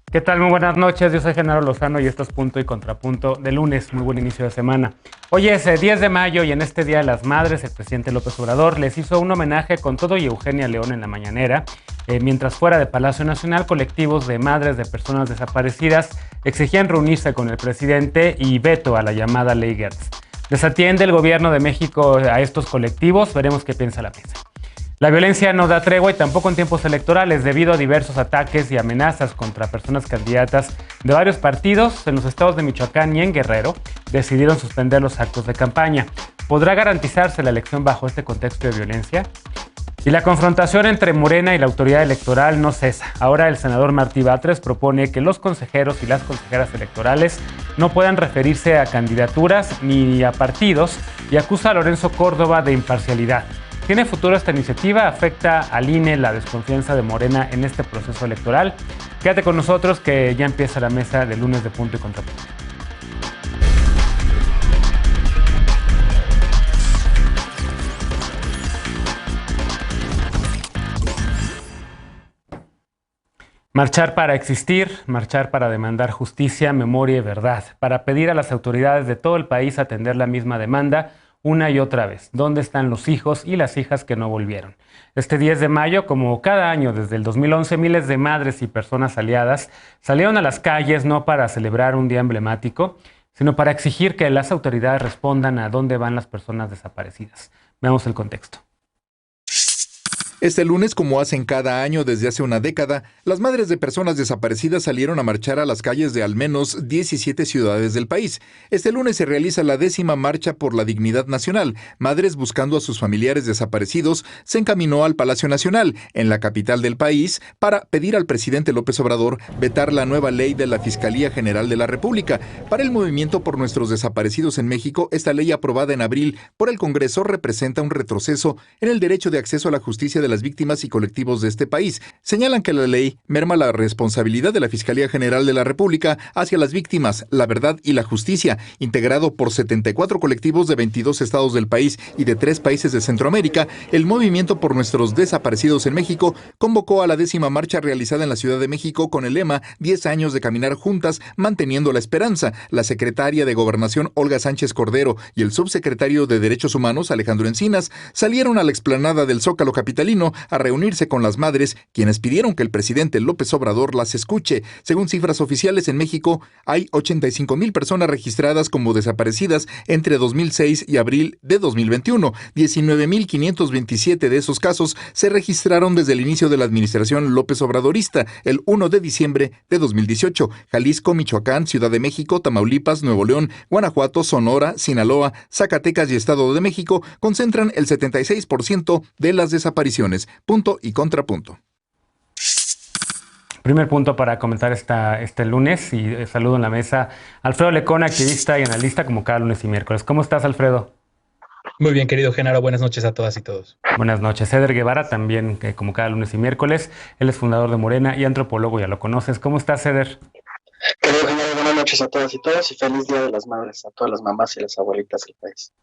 ¿Qué tal? Muy buenas noches, yo soy Genaro Lozano y esto es Punto y Contrapunto de lunes, muy buen inicio de semana. Hoy es 10 de mayo y en este Día de las Madres el presidente López Obrador les hizo un homenaje con todo y Eugenia León en la mañanera, mientras fuera de Palacio Nacional colectivos de madres de personas desaparecidas exigían reunirse con el presidente y veto a la llamada Ley Gertz. Desatiende el gobierno de México a estos colectivos, veremos qué piensa la mesa. La violencia no da tregua y tampoco en tiempos electorales debido a diversos ataques y amenazas contra personas candidatas de varios partidos en los estados de Michoacán y en Guerrero decidieron suspender los actos de campaña. ¿Podrá garantizarse la elección bajo este contexto de violencia? Y la confrontación entre Morena y la autoridad electoral no cesa. Ahora el senador Martí Batres propone que los consejeros y las consejeras electorales no puedan referirse a candidaturas ni a partidos y acusa a Lorenzo Córdoba de imparcialidad. ¿Tiene futuro esta iniciativa? ¿Afecta al INE la desconfianza de Morena en este proceso electoral? Quédate con nosotros que ya empieza la mesa de lunes de Punto y Contrapunto. Marchar para existir, marchar para demandar justicia, memoria y verdad, para pedir a las autoridades de todo el país atender la misma demanda una y otra vez. ¿Dónde están los hijos y las hijas que no volvieron? Este 10 de mayo, como cada año desde el 2011, miles de madres y personas aliadas salieron a las calles no para celebrar un día emblemático, sino para exigir que las autoridades respondan a dónde van las personas desaparecidas. Veamos el contexto. Este lunes, como hacen cada año desde hace una década, las madres de personas desaparecidas salieron a marchar a las calles de al menos 17 ciudades del país. Este lunes se realiza la 10ª Marcha por la Dignidad Nacional. Madres buscando a sus familiares desaparecidos se encaminó al Palacio Nacional, en la capital del país, para pedir al presidente López Obrador vetar la nueva ley de la Fiscalía General de la República. Para el Movimiento por Nuestros Desaparecidos en México, esta ley aprobada en abril por el Congreso representa un retroceso en el derecho de acceso a la justicia de las víctimas y colectivos de este país. Señalan que la ley merma la responsabilidad de la Fiscalía General de la República hacia las víctimas, la verdad y la justicia, integrado por 74 colectivos de 22 estados del país y de 3 países de Centroamérica. El Movimiento por Nuestros Desaparecidos en México convocó a la 10ª marcha realizada en la Ciudad de México con el lema 10 años de caminar juntas, manteniendo la esperanza. La secretaria de Gobernación, Olga Sánchez Cordero, y el subsecretario de Derechos Humanos, Alejandro Encinas, salieron a la explanada del Zócalo capitalino a reunirse con las madres, quienes pidieron que el presidente López Obrador las escuche. Según cifras oficiales, en México hay 85,000 personas registradas como desaparecidas entre 2006 y abril de 2021. 19,527 de esos casos se registraron desde el inicio de la administración López Obradorista, el 1 de diciembre de 2018. Jalisco, Michoacán, Ciudad de México, Tamaulipas, Nuevo León, Guanajuato, Sonora, Sinaloa, Zacatecas y Estado de México concentran el 76% de las desapariciones. Punto y contrapunto. Primer punto para comentar este lunes y saludo en la mesa Alfredo Lecona, activista y analista como cada lunes y miércoles. ¿Cómo estás, Alfredo? Muy bien, querido Genaro. Buenas noches a todas y todos. Buenas noches. Eder Guevara también, que como cada lunes y miércoles, él es fundador de Morena y antropólogo, ya lo conoces. ¿Cómo estás, Eder? Querido Genaro, buenas noches a todas y todos y feliz Día de las Madres a todas las mamás y las abuelitas del país.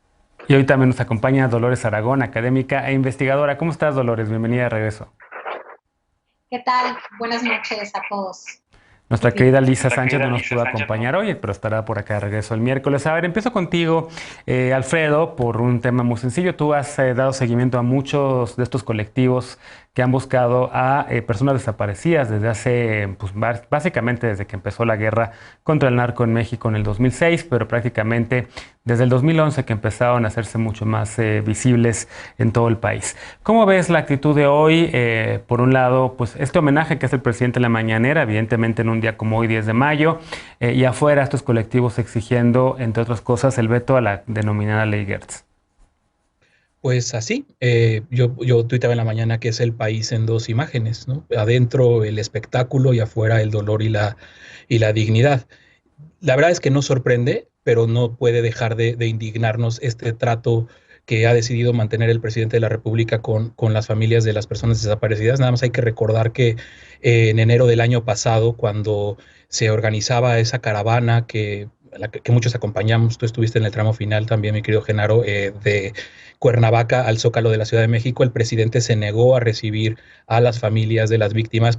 Y hoy también nos acompaña Dolores Aragón, académica e investigadora. ¿Cómo estás, Dolores? Bienvenida de regreso. ¿Qué tal? Buenas noches a todos. Nuestra querida Lisa Sánchez no nos pudo acompañar hoy, pero estará por acá de regreso el miércoles. A ver, empiezo contigo, Alfredo, por un tema muy sencillo. Tú has dado seguimiento a muchos de estos colectivos que han buscado a personas desaparecidas desde hace, pues básicamente desde que empezó la guerra contra el narco en México en el 2006, pero prácticamente desde el 2011 que empezaron a hacerse mucho más visibles en todo el país. ¿Cómo ves la actitud de hoy? Por un lado, pues este homenaje que hace el presidente en la mañanera, evidentemente en un día como hoy, 10 de mayo, y afuera estos colectivos exigiendo, entre otras cosas, el veto a la denominada Ley Gertz. Pues así, yo tuiteaba en la mañana que es el país en dos imágenes, ¿no? Adentro el espectáculo y afuera el dolor y la dignidad. La verdad es que no sorprende, pero no puede dejar de indignarnos este trato que ha decidido mantener el presidente de la República con las familias de las personas desaparecidas. Nada más hay que recordar que en enero del año pasado, cuando se organizaba esa caravana que que muchos acompañamos. Tú estuviste en el tramo final también, mi querido Genaro, de Cuernavaca al Zócalo de la Ciudad de México. El presidente se negó a recibir a las familias de las víctimas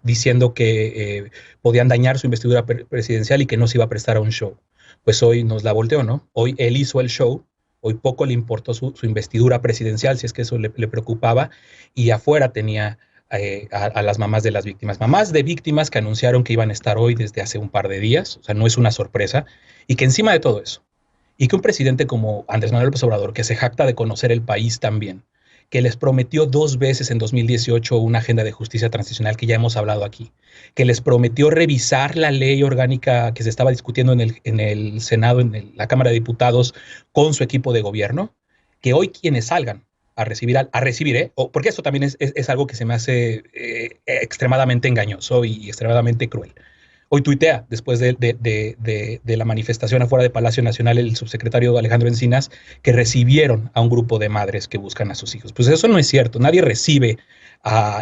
diciendo que podían dañar su investidura presidencial y que no se iba a prestar a un show. Pues hoy nos la volteó, ¿no? Hoy él hizo el show. Hoy poco le importó su investidura presidencial, si es que eso le preocupaba, y afuera tenía a las mamás de las víctimas. Mamás de víctimas que anunciaron que iban a estar hoy desde hace un par de días, o sea, no es una sorpresa, y que encima de todo eso, y que un presidente como Andrés Manuel López Obrador, que se jacta de conocer el país también, que les prometió 2 veces en 2018 una agenda de justicia transicional que ya hemos hablado aquí, que les prometió revisar la ley orgánica que se estaba discutiendo en el Senado, la Cámara de Diputados, con su equipo de gobierno, que hoy quienes salgan a recibir, porque esto también es algo que se me hace extremadamente engañoso y extremadamente cruel. Hoy tuitea, después de la manifestación afuera de Palacio Nacional, el subsecretario Alejandro Encinas, que recibieron a un grupo de madres que buscan a sus hijos. Pues eso no es cierto. Nadie recibe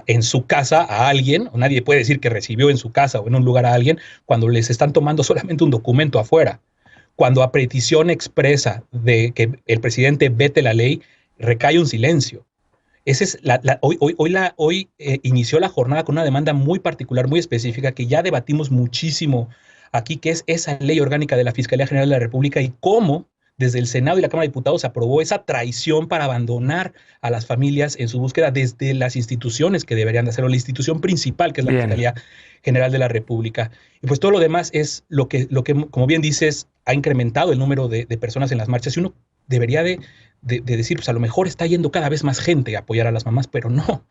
en su casa a alguien, o nadie puede decir que recibió en su casa o en un lugar a alguien cuando les están tomando solamente un documento afuera. Cuando a petición expresa de que el presidente vete la ley, recae un silencio. Esa es hoy inició la jornada con una demanda muy particular, muy específica, que ya debatimos muchísimo aquí, que es esa ley orgánica de la Fiscalía General de la República y cómo desde el Senado y la Cámara de Diputados se aprobó esa traición para abandonar a las familias en su búsqueda desde las instituciones que deberían de hacerlo, la institución principal, que es la Fiscalía General de la República. Y pues todo lo demás es lo que como bien dices, ha incrementado el número de personas en las marchas, y uno debería de decir, pues a lo mejor está yendo cada vez más gente a apoyar a las mamás, pero no,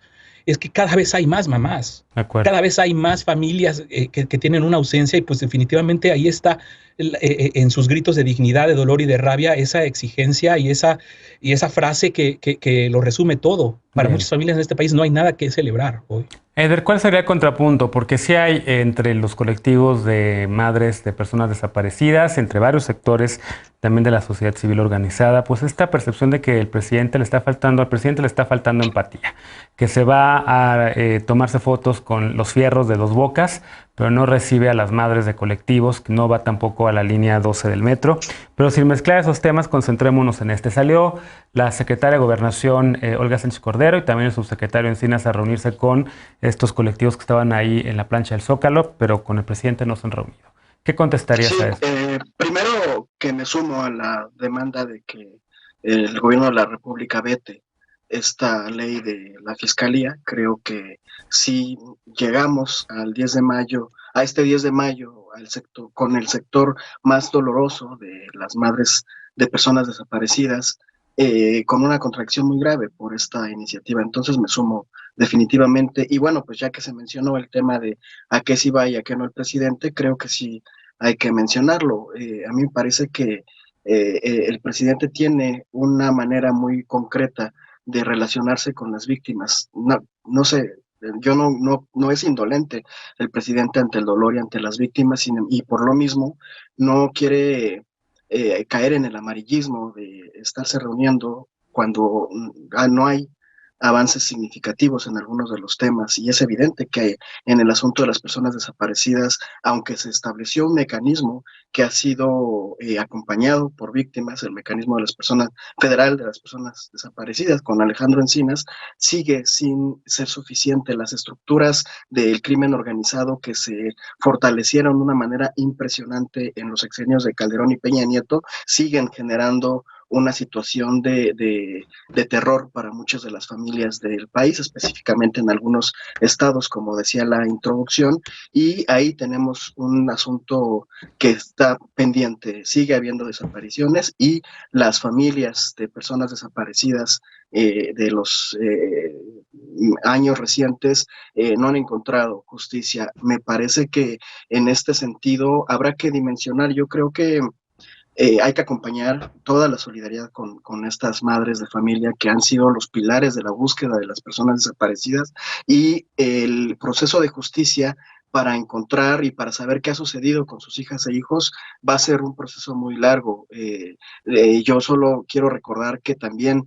es que cada vez hay más mamás, cada vez hay más familias que tienen una ausencia, y pues definitivamente ahí está en sus gritos de dignidad, de dolor y de rabia esa exigencia y esa frase que lo resume todo. Para muchas familias en este país no hay nada que celebrar hoy. Eder, ¿cuál sería el contrapunto? Porque sí hay entre los colectivos de madres de personas desaparecidas, entre varios sectores también de la sociedad civil organizada, pues esta percepción de que al presidente le está faltando empatía, que se va a tomarse fotos con los fierros de Dos Bocas, pero no recibe a las madres de colectivos, que no va tampoco a la línea 12 del metro. Pero sin mezclar esos temas, concentrémonos en este. Salió la secretaria de Gobernación, Olga Sánchez Cordero, y también el subsecretario Encinas a reunirse con estos colectivos que estaban ahí en la plancha del Zócalo, pero con el presidente no se han reunido. ¿Qué contestarías a esto? Primero, que me sumo a la demanda de que el gobierno de la República vete esta ley de la Fiscalía. Creo que si llegamos al 10 de mayo, a este 10 de mayo, con el sector más doloroso de las madres de personas desaparecidas, con una contracción muy grave por esta iniciativa. Entonces me sumo definitivamente. Y bueno, pues ya que se mencionó el tema de a qué sí va y a qué no el presidente, creo que sí hay que mencionarlo. A mí me parece que el presidente tiene una manera muy concreta de relacionarse con las víctimas. No sé, no es indolente el presidente ante el dolor y ante las víctimas, y por lo mismo no quiere caer en el amarillismo de estarse reuniendo cuando no hay avances significativos en algunos de los temas, y es evidente que en el asunto de las personas desaparecidas, aunque se estableció un mecanismo que ha sido acompañado por víctimas, el mecanismo de las personas federal de las personas desaparecidas con Alejandro Encinas, sigue sin ser suficiente. Las estructuras del crimen organizado que se fortalecieron de una manera impresionante en los sexenios de Calderón y Peña Nieto siguen generando una situación de terror para muchas de las familias del país, específicamente en algunos estados, como decía la introducción, y ahí tenemos un asunto que está pendiente. Sigue habiendo desapariciones y las familias de personas desaparecidas de los años recientes no han encontrado justicia. Me parece que en este sentido habrá que dimensionar. Yo creo que hay que acompañar toda la solidaridad con estas madres de familia que han sido los pilares de la búsqueda de las personas desaparecidas, y el proceso de justicia para encontrar y para saber qué ha sucedido con sus hijas e hijos va a ser un proceso muy largo. Yo solo quiero recordar que también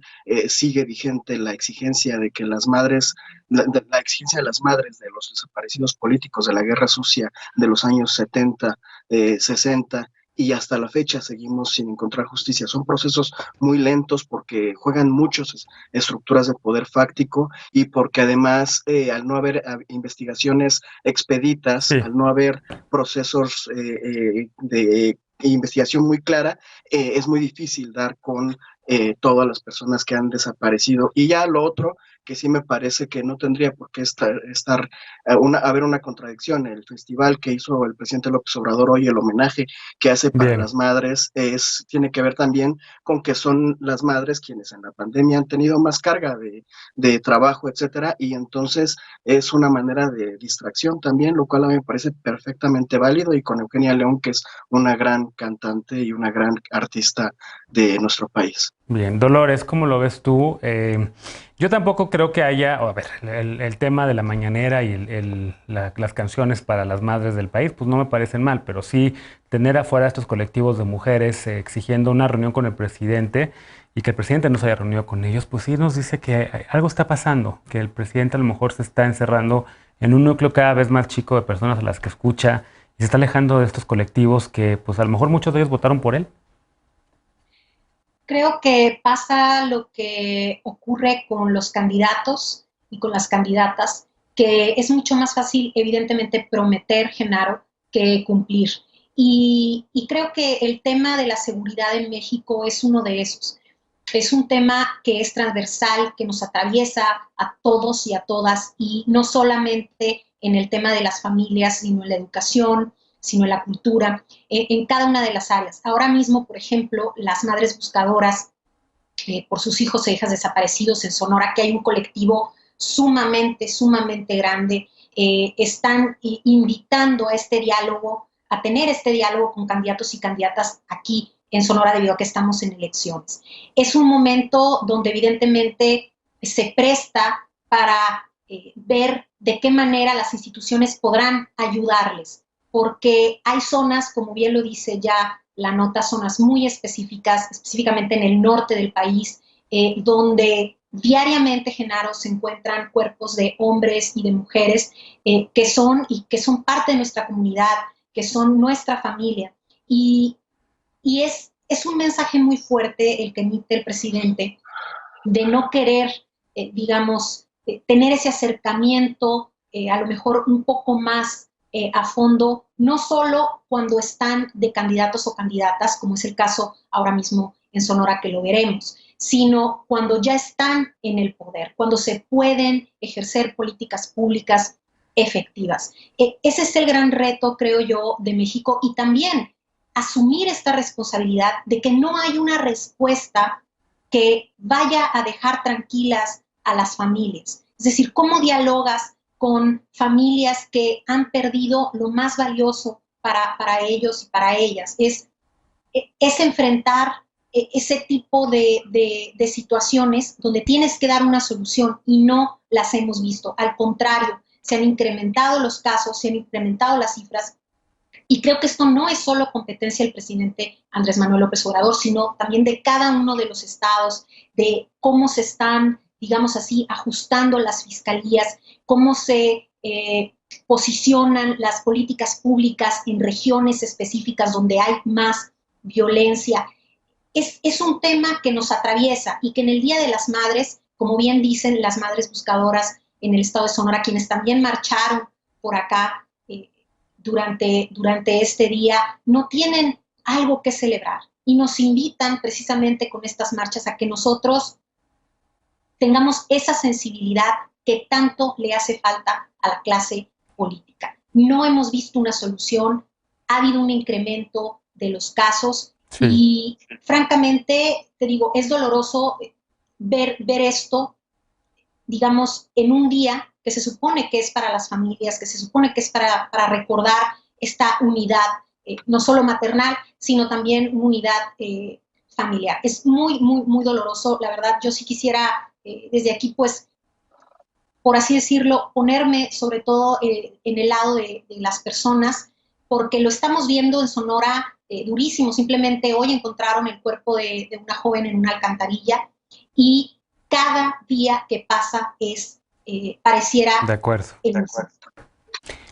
sigue vigente la exigencia de que las madres, la exigencia de las madres de los desaparecidos políticos de la Guerra Sucia de los años 70, 60, y hasta la fecha seguimos sin encontrar justicia. Son procesos muy lentos porque juegan muchas estructuras de poder fáctico y porque además al no haber investigaciones expeditas, Sí. al no haber procesos de investigación muy clara, es muy difícil dar con todas las personas que han desaparecido. Y ya lo otro, que sí me parece que no tendría por qué haber una contradicción. El festival que hizo el presidente López Obrador hoy, el homenaje que hace para Bien. las madres, tiene que ver también con que son las madres quienes en la pandemia han tenido más carga de trabajo, etcétera, y entonces es una manera de distracción también, lo cual a mí me parece perfectamente válido, y con Eugenia León, que es una gran cantante y una gran artista de nuestro país. Bien, Dolores, ¿cómo lo ves tú? Yo tampoco creo que haya, a ver, el tema de la mañanera y las canciones para las madres del país, pues no me parecen mal, pero sí tener afuera estos colectivos de mujeres exigiendo una reunión con el presidente y que el presidente no se haya reunido con ellos, pues sí nos dice que algo está pasando, que el presidente a lo mejor se está encerrando en un núcleo cada vez más chico de personas a las que escucha y se está alejando de estos colectivos que pues a lo mejor muchos de ellos votaron por él. Creo que pasa lo que ocurre con los candidatos y con las candidatas, que es mucho más fácil, evidentemente, prometer, Genaro, que cumplir. Y creo que el tema de la seguridad en México es uno de esos. Es un tema que es transversal, que nos atraviesa a todos y a todas, y no solamente en el tema de las familias, sino en la educación, sino en la cultura, en cada una de las áreas. Ahora mismo, por ejemplo, las madres buscadoras por sus hijos e hijas desaparecidos en Sonora, que hay un colectivo sumamente grande, están invitando a este diálogo, a tener este diálogo con candidatos y candidatas aquí en Sonora debido a que estamos en elecciones. Es un momento donde evidentemente se presta para ver de qué manera las instituciones podrán ayudarles, porque hay zonas, como bien lo dice ya la nota, zonas muy específicas, específicamente en el norte del país, donde diariamente, Genaro, se encuentran cuerpos de hombres y de mujeres que son parte de nuestra comunidad, que son nuestra familia. Y es un mensaje muy fuerte el que emite el presidente de no querer, tener ese acercamiento a lo mejor un poco más a fondo, no solo cuando están de candidatos o candidatas, como es el caso ahora mismo en Sonora, que lo veremos, sino cuando ya están en el poder, cuando se pueden ejercer políticas públicas efectivas. Ese es el gran reto, creo yo, de México, y también asumir esta responsabilidad de que no hay una respuesta que vaya a dejar tranquilas a las familias. Es decir, ¿cómo dialogas con familias que han perdido lo más valioso para ellos y para ellas? Es enfrentar ese tipo de situaciones donde tienes que dar una solución y no las hemos visto. Al contrario, se han incrementado los casos, se han incrementado las cifras, y creo que esto no es solo competencia del presidente Andrés Manuel López Obrador, sino también de cada uno de los estados, de cómo se están, digamos así, ajustando las fiscalías, cómo se posicionan las políticas públicas en regiones específicas donde hay más violencia. Es un tema que nos atraviesa y que en el Día de las Madres, como bien dicen las madres buscadoras en el estado de Sonora, quienes también marcharon por acá durante este día, no tienen algo que celebrar y nos invitan precisamente con estas marchas a que nosotros tengamos esa sensibilidad que tanto le hace falta a la clase política. No hemos visto una solución, ha habido un incremento de los casos. Sí. Y francamente, te digo, es doloroso ver esto, digamos, en un día que se supone que es para las familias, que se supone que es para recordar esta unidad, no solo maternal, sino también unidad familiar. Es muy doloroso, la verdad. Yo sí quisiera desde aquí, pues, por así decirlo, ponerme sobre todo en el lado de las personas, porque lo estamos viendo en Sonora durísimo. Simplemente hoy encontraron el cuerpo de una joven en una alcantarilla y cada día que pasa es pareciera... De acuerdo.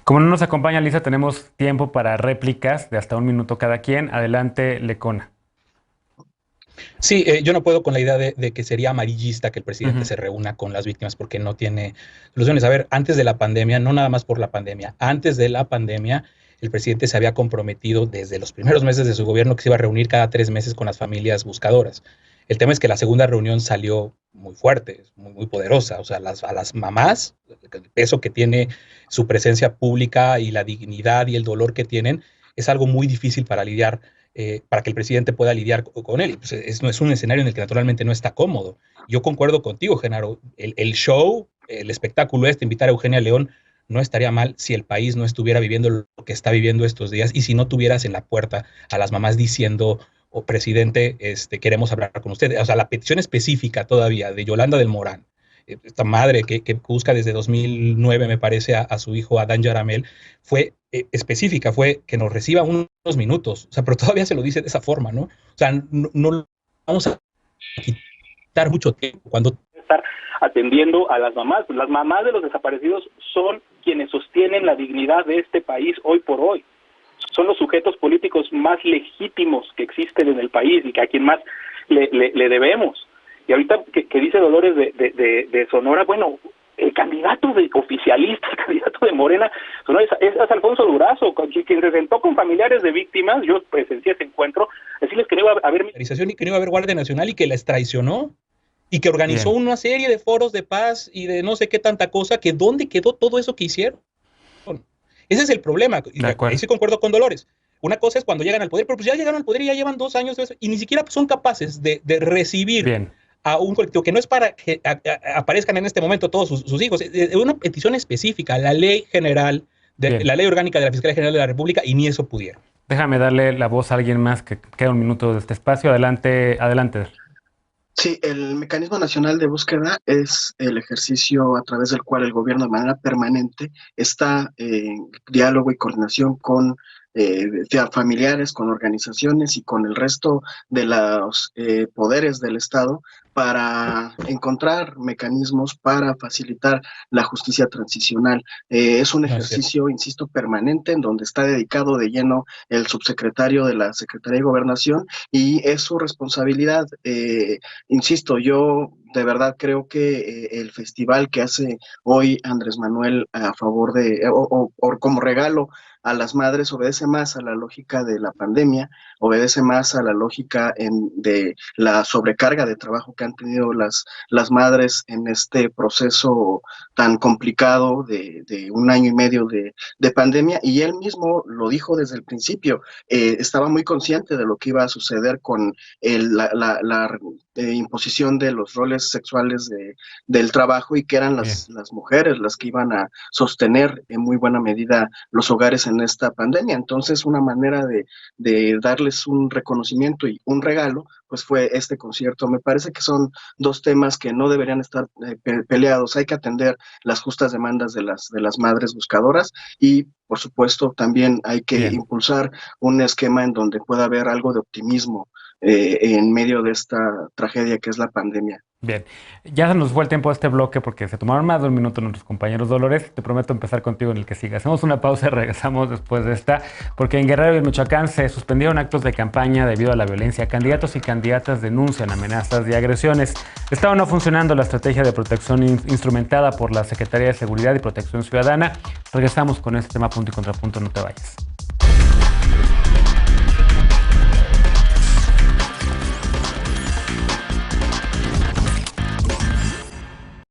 Como no nos acompaña Lisa, tenemos tiempo para réplicas de hasta 1 minuto cada quien. Adelante, Lecona. Sí, yo no puedo con la idea de que sería amarillista que el presidente se reúna con las víctimas porque no tiene soluciones. A ver, antes de la pandemia, no nada más por la pandemia, antes de la pandemia, el presidente se había comprometido desde los primeros meses de su gobierno que se iba a reunir cada 3 meses con las familias buscadoras. El tema es que la segunda reunión salió muy fuerte, muy poderosa. O sea, a las mamás, el peso que tiene su presencia pública y la dignidad y el dolor que tienen, es algo muy difícil para lidiar, para que el presidente pueda lidiar con él. Pues es un escenario en el que naturalmente no está cómodo. Yo concuerdo contigo, Genaro. El show, el espectáculo invitar a Eugenia León, no estaría mal si el país no estuviera viviendo lo que está viviendo estos días y si no tuvieras en la puerta a las mamás diciendo, oh, presidente, queremos hablar con usted. O sea, la petición específica todavía de Yolanda del Morán, esta madre que busca desde 2009, me parece, a su hijo Adán Yaramel, fue específica, fue que nos reciba unos minutos. O sea, pero todavía se lo dice de esa forma, ¿no? O sea, no vamos a quitar mucho tiempo cuando estar atendiendo a las mamás. Las mamás de los desaparecidos son quienes sostienen la dignidad de este país hoy por hoy. Son los sujetos políticos más legítimos que existen en el país y que a quien más le debemos. Y ahorita que dice Dolores de Sonora, bueno, el candidato oficialista, el candidato de Morena, Sonora, es Alfonso Durazo, quien se sentó con familiares de víctimas. Yo presencié ese encuentro, decirles que no iba a haber militarización y que no iba a haber Guardia Nacional y que les traicionó y que organizó una serie de foros de paz y de no sé qué tanta cosa, que ¿dónde quedó todo eso que hicieron? Ese es el problema, y ahí sí concuerdo con Dolores. Una cosa es cuando llegan al poder, pero pues ya llegaron al poder y ya llevan 2 años y ni siquiera son capaces de recibir a un colectivo que no es para que aparezcan en este momento todos sus hijos. Es una petición específica, la ley general, la ley orgánica de la Fiscalía General de la República, y ni eso pudieron. Déjame darle la voz a alguien más, que queda 1 minuto de este espacio. Adelante. Sí, el Mecanismo Nacional de Búsqueda es el ejercicio a través del cual el gobierno de manera permanente está en diálogo y coordinación con familiares, con organizaciones y con el resto de los poderes del Estado para encontrar mecanismos para facilitar la justicia transicional. Es un ejercicio, insisto, permanente en donde está dedicado de lleno el subsecretario de la Secretaría de Gobernación y es su responsabilidad. Insisto, yo de verdad creo que el festival que hace hoy Andrés Manuel a favor de, o como regalo a las madres, obedece más a la lógica de la pandemia, obedece más a la lógica de la sobrecarga de trabajo que han tenido las madres en este proceso tan complicado de 1 año y medio de pandemia, y él mismo lo dijo desde el principio, estaba muy consciente de lo que iba a suceder con la imposición de los roles sexuales del trabajo y que eran las mujeres las que iban a sostener en muy buena medida los hogares en esta pandemia. Entonces, una manera de darles un reconocimiento y un regalo, pues fue este concierto. Me parece que son 2 temas que no deberían estar peleados. Hay que atender las justas demandas de las madres buscadoras y, por supuesto, también hay que impulsar un esquema en donde pueda haber algo de optimismo en medio de esta tragedia que es la pandemia. Bien, ya se nos fue el tiempo de este bloque porque se tomaron más de 1 minuto nuestros compañeros. Dolores, te prometo empezar contigo en el que siga. Hacemos una pausa y regresamos después de esta, porque en Guerrero y en Michoacán se suspendieron actos de campaña debido a la violencia. Candidatos y candidatas denuncian amenazas y agresiones. Estaba no funcionando la estrategia de protección instrumentada por la Secretaría de Seguridad y Protección Ciudadana. Regresamos con este tema punto y contrapunto, no te vayas.